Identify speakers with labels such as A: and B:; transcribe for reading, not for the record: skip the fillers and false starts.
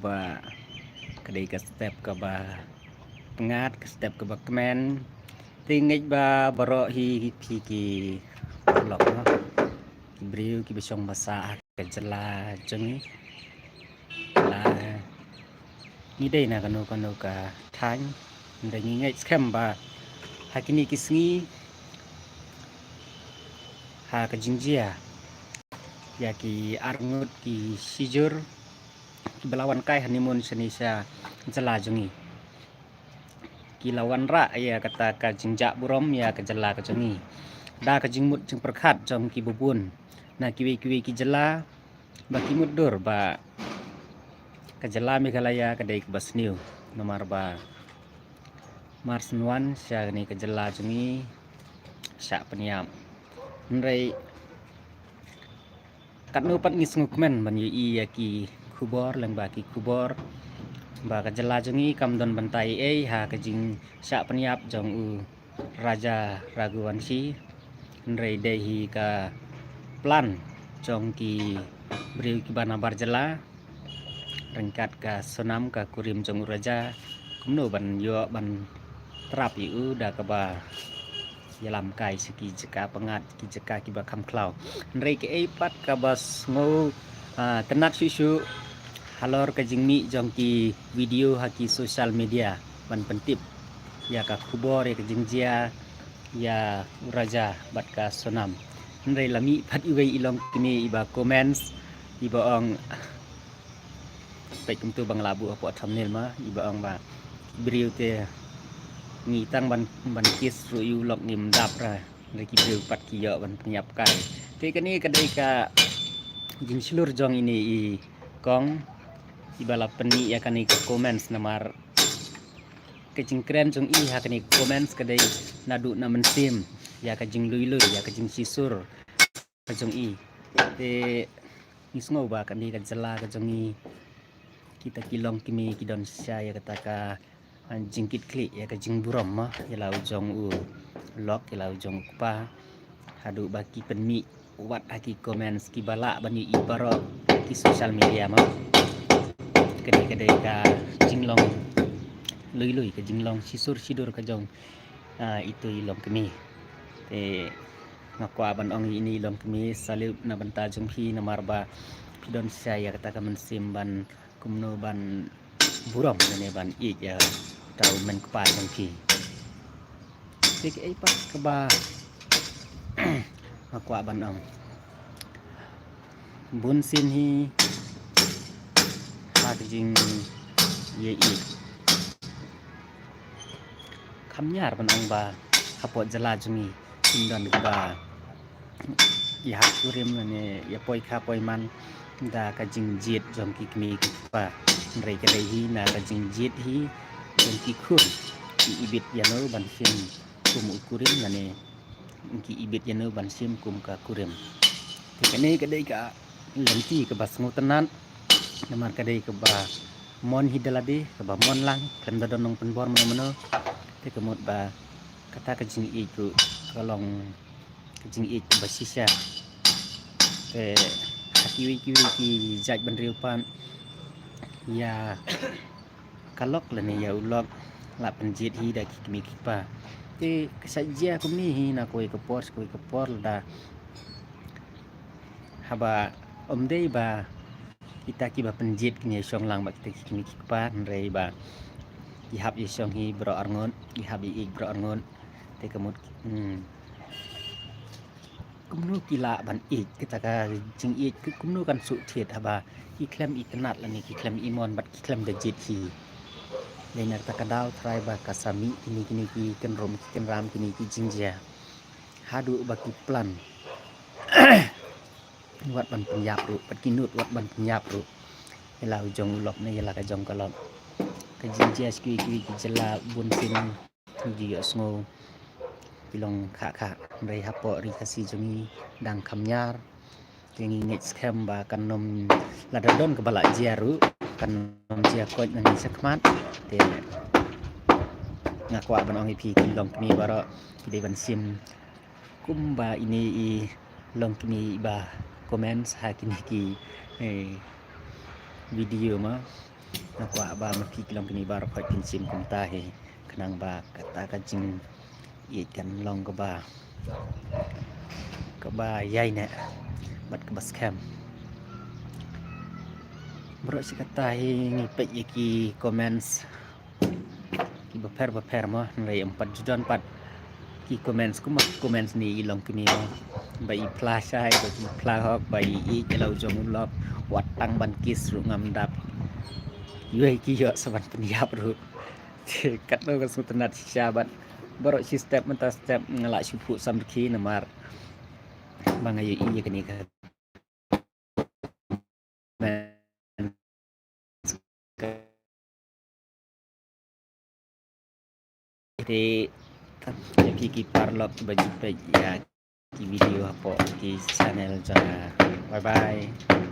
A: ba kadai ka step ka ba pengat ka step ka ba kemen tingit ba baro hi ki lok no ki briu ki besong basa ka jela jeng la ni dai na kanu ka thang ndai ni ngai scam ba hakini kisngi ha ka jingjia ya ki arngut ki sijur belawan kai honeymoon Indonesia jela jungi ki lawan ra ya kata ka jingjak burom ya ka jela ka jungi da ka jingmut jing perkhat jom ki bubun na kiwi ki jela ba ki mudur ba ka jela Meghalaya ka dai basniu nomor ba Marsnuan sya ni ka jela jungi sya peniam nrai kat nu pat ngis ngukmen ban yi ya ki kubor lang ba ki kubor ba ka jela jungi kam don bantai ha ka jing sya peniap jong u Raja Raghuvanshi nrai dei hi ka plan jong ki briu ki banabar jela rengkat ka sonam ka kurim jong raja kumno ban yo ban trap yu da ka ba yalam kai siki jeka pengat ki jeka ki ba kham klau nrai ke ei pat ka bas ngo tenat susu halor ka jingmi jong ki video haki social media ban pentip ya ka khubor ya ka jingjia ya raja bat ka sonam nrai lami pat iwei ilong kini iba comments iba ong pek tu bang labu apa thumbnail ma iba ong ba briu te ngi tang ban kis ru yu lok nim dap ra nrai ki briu pat ki yo ban penyap kai te kani kadai ka jing slur jong ini i kong ibala peni ya kani ka comments namar ke jing kren jong i ha kani comments kadai nadu na mensim ya ka jing lui ya ka jing sisur ka jong i te nisngo ba kani ka jela ka jong i kita kilong kimi kidon sya ya kata ka jingkit klik ya ka jing burom ma ya lau jong u lok ya lau jong pa hadu baki penmi wat haki comments ki bala bani i baro ki social media ma kadai ka jinglong lui ka jinglong sisur ka jong itu ilong kemi te ngakwa ban ong ini ilong kemi salib na banta jong hi na marba pidon saya kata ka mensim ban kumno ban burom ne ban ik ya tau men kpa jong ki te ke ai pa ka ba ngakwa ban ong bun sin hi jing ye i khamnyar ban ang ba hapot jela jungi indon ba ya kurim ne ya poi kha poi man da ka jing jit jom ki kmi pa nrai ka dei hi na ka jing jit hi jom ki khun ki ibit ya no ban sim kum kurim ne ki ibit ya no ban sim kum ka kurim te kane ka dei ka lenti ka bas ngotanan namar kadai ke ba mon hidalade ke ba mon lang kan dodonong penbor mono te kemut ba kata ke jing i ku kalong ke jing i basisya te kiwi ki jaj ban riu pan ya kalok lene ya ulok la penjit hi da ki mi pa te kesajia ku mi hi na koi ke por da haba omdei ba kita ki ba penjit kini song lang ba kita kini pa nrai ba ihap i song hi bro arngon ihap i bro arngon te kamut kumnu kila ban ik kita ka jing ik kumnu kan su thiet haba ki klem i kanat la ni ki klem i mon bat ki klem de jit hi lenar ta kadau trai ba kasami kini ki ken rom ki ken ram kini ki jingjia hadu ba ki plan wat ban penyap ru pat kinut wat ban penyap ru ela jong lok ne ela ka jong kalok ka jingjia ki jela bun sin ji asngo pilong kha nrai hapo ri kasi jongi dang khamnyar tingi ngit scam ba kanom ladadon ka bala jiaru kan jia ko nang sakmat te ngakwa ban ong pi kilong kni baro ki ban sim kumba ini i long kni ba comments hakini ki video ma nakwa ba maki long kini bar khoi pin sim kum ta he kanang ba kata ka jing i kan long ka ba yai ne bat ka bas cam bro si kata he ngi pe ki comments ki ba per mo ngai 4 judan 4ki comments kuma comments ni long kini ba i pla sai ba i pla hok ba i lau jong lok wat tang ban kis ru ngam dap yui ki yo saban penyap ru kat no kan sutanat syabat bro si step menta step ngalak syupu samki namar bangayu iya kini ka jadi ki parlok baju pe ya ki video apa ki channel jana bye bye